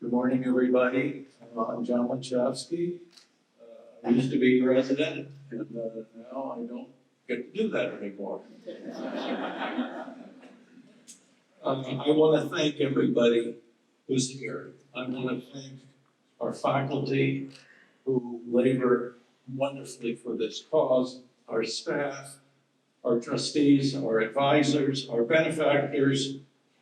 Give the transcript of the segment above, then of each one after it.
Good morning, everybody. I'm John Lenczowski. I used to be president, and now I don't get to do that anymore. I want to thank everybody who's here. I want to thank our faculty who labor wonderfully for this cause, our staff, our trustees, our advisors, our benefactors,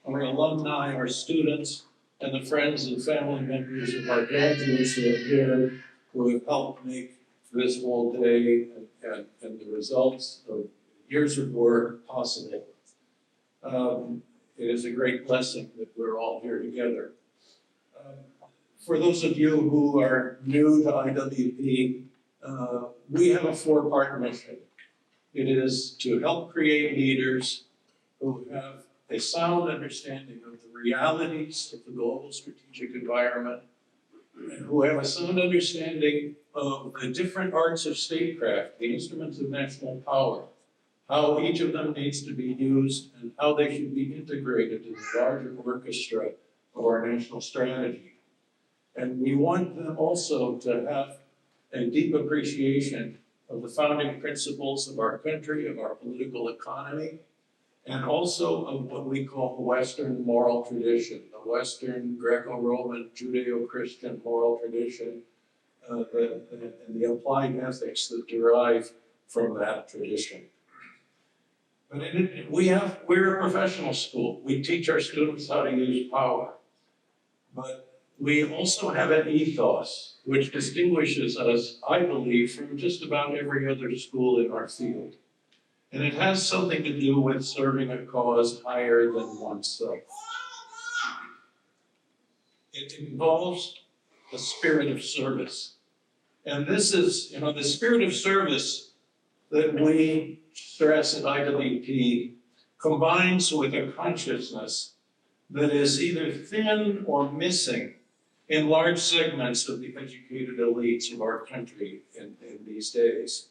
our alumni, our students, and the friends and family members of our graduates who are here, who have helped make this whole day and the results of years of work possible. It is a great blessing that we're all here together. For those of you who are new to IWP, we have a four-part mission. It is to help create leaders who have a sound understanding of the realities of the global strategic environment, and who have a sound understanding of the different arts of statecraft, the instruments of national power, how each of them needs to be used, and how they should be integrated in the larger orchestra of our national strategy. And we want them also to have a deep appreciation of the founding principles of our country, of our political economy, and also of what we call the Western moral tradition, the Western Greco-Roman Judeo-Christian moral tradition, and the applied ethics that derive from that tradition. But we're a professional school. We teach our students how to use power. But we also have an ethos which distinguishes us, I believe, from just about every other school in our field. And it has something to do with serving a cause higher than oneself. It involves a spirit of service. And this is, the spirit of service that we stress at IWP combines with a consciousness that is either thin or missing in large segments of the educated elites of our country in these days.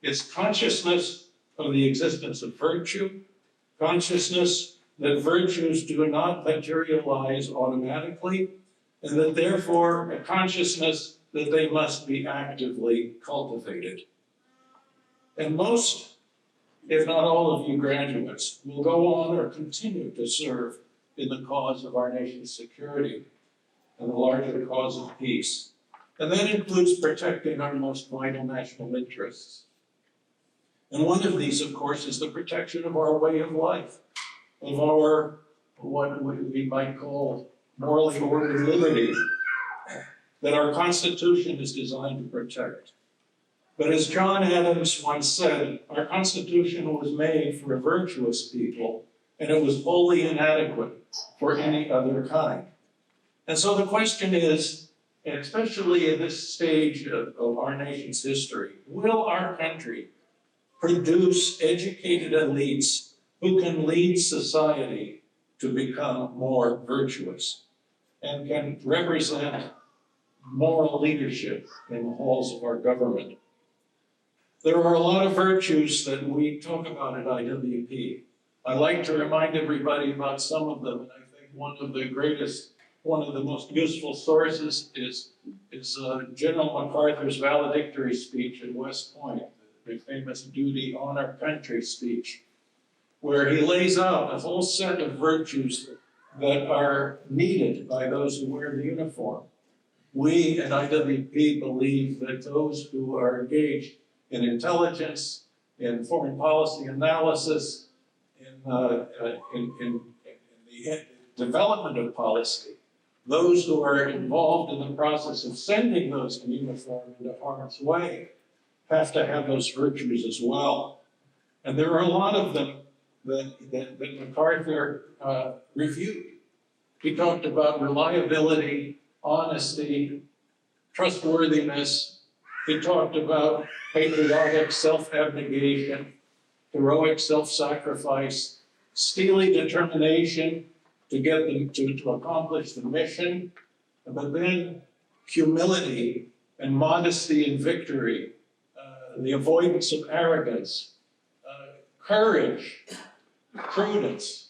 It's consciousness of the existence of virtue, consciousness that virtues do not materialize automatically, and that therefore a consciousness that they must be actively cultivated. And most, if not all of you graduates, will go on or continue to serve in the cause of our nation's security and the larger cause of peace. And that includes protecting our most vital national interests. And one of these, of course, is the protection of our way of life, of our, what we might call morally ordered liberty, that our Constitution is designed to protect. But as John Adams once said, our Constitution was made for a virtuous people, and it was wholly inadequate for any other kind. And so the question is, and especially in this stage of our nation's history, will our country produce educated elites who can lead society to become more virtuous and can represent moral leadership in the halls of our government? There are a lot of virtues that we talk about at IWP. I like to remind everybody about some of them, and I think one of the most useful sources is General MacArthur's valedictory speech at West Point, the famous Duty, Honor, Country speech, where he lays out a whole set of virtues that are needed by those who wear the uniform. We at IWP believe that those who are engaged in intelligence, in foreign policy analysis, in the development of policy, those who are involved in the process of sending those in uniform into harm's way, have to have those virtues as well. And there are a lot of them that MacArthur reviewed. He talked about reliability, honesty, trustworthiness. He talked about patriotic self-abnegation, heroic self-sacrifice, steely determination to get them to accomplish the mission, but then humility and modesty in victory, the avoidance of arrogance, courage, prudence.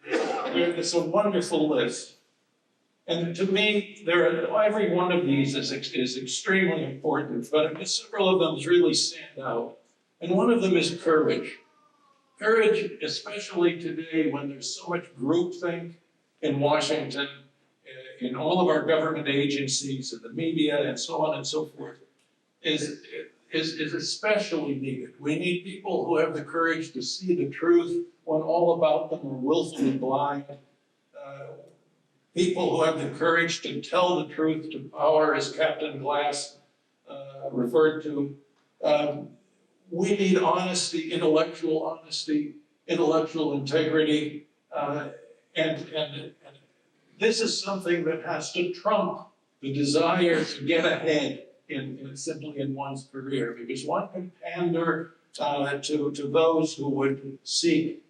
It's a wonderful list. And to me, every one of these is extremely important, but several of them really stand out. And one of them is courage. Courage, especially today when there's so much groupthink in Washington, in all of our government agencies, in the media, and so on and so forth, is especially needed. We need people who have the courage to see the truth when all about them are willfully blind. People who have the courage to tell the truth to power, as Captain Glass referred to. We need honesty, intellectual integrity, and this is something that has to trump the desire to get ahead simply in one's career, because one can pander to those who would seek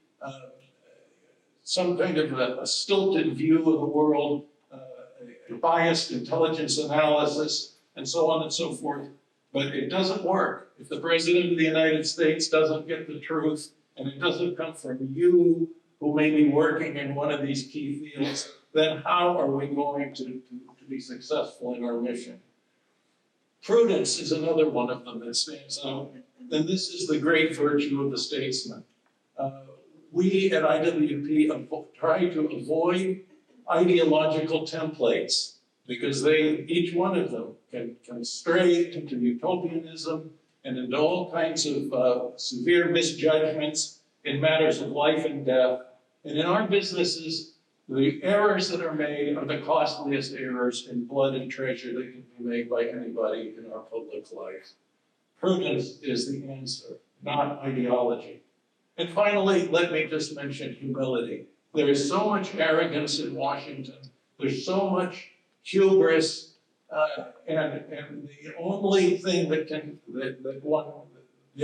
some kind of a stilted view of the world, a biased intelligence analysis, and so on and so forth. But it doesn't work. If the President of the United States doesn't get the truth, and it doesn't come from you who may be working in one of these key fields, then how are we going to be successful in our mission? Prudence is another one of them that stands out, and this is the great virtue of the statesman. We at IWP try to avoid ideological templates because each one of them can stray into utopianism and into all kinds of severe misjudgments in matters of life and death. And in our businesses, the errors that are made are the costliest errors in blood and treasure that can be made by anybody in our public life. Prudence is the answer, not ideology. And finally, let me just mention humility. There is so much arrogance in Washington. There's so much hubris, and the only thing the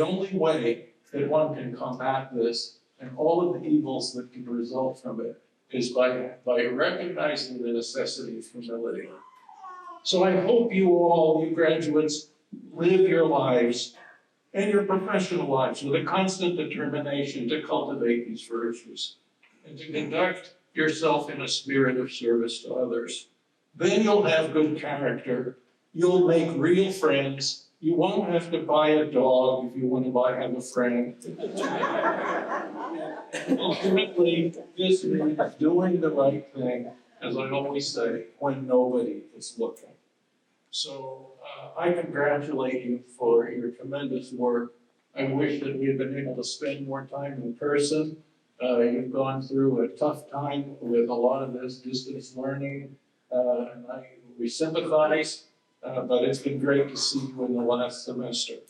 only way that one can combat this and all of the evils that can result from it is by recognizing the necessity of humility. So I hope you graduates, live your lives and your professional lives with a constant determination to cultivate these virtues and to conduct yourself in a spirit of service to others. Then you'll have good character. You'll make real friends. You won't have to buy a dog if you want to have a friend. Ultimately, this means doing the right thing, as I always say, when nobody is looking. So I congratulate you for your tremendous work. I wish that we had been able to spend more time in person. You've gone through a tough time with a lot of this distance learning, and we sympathize, but it's been great to see you in the last semester.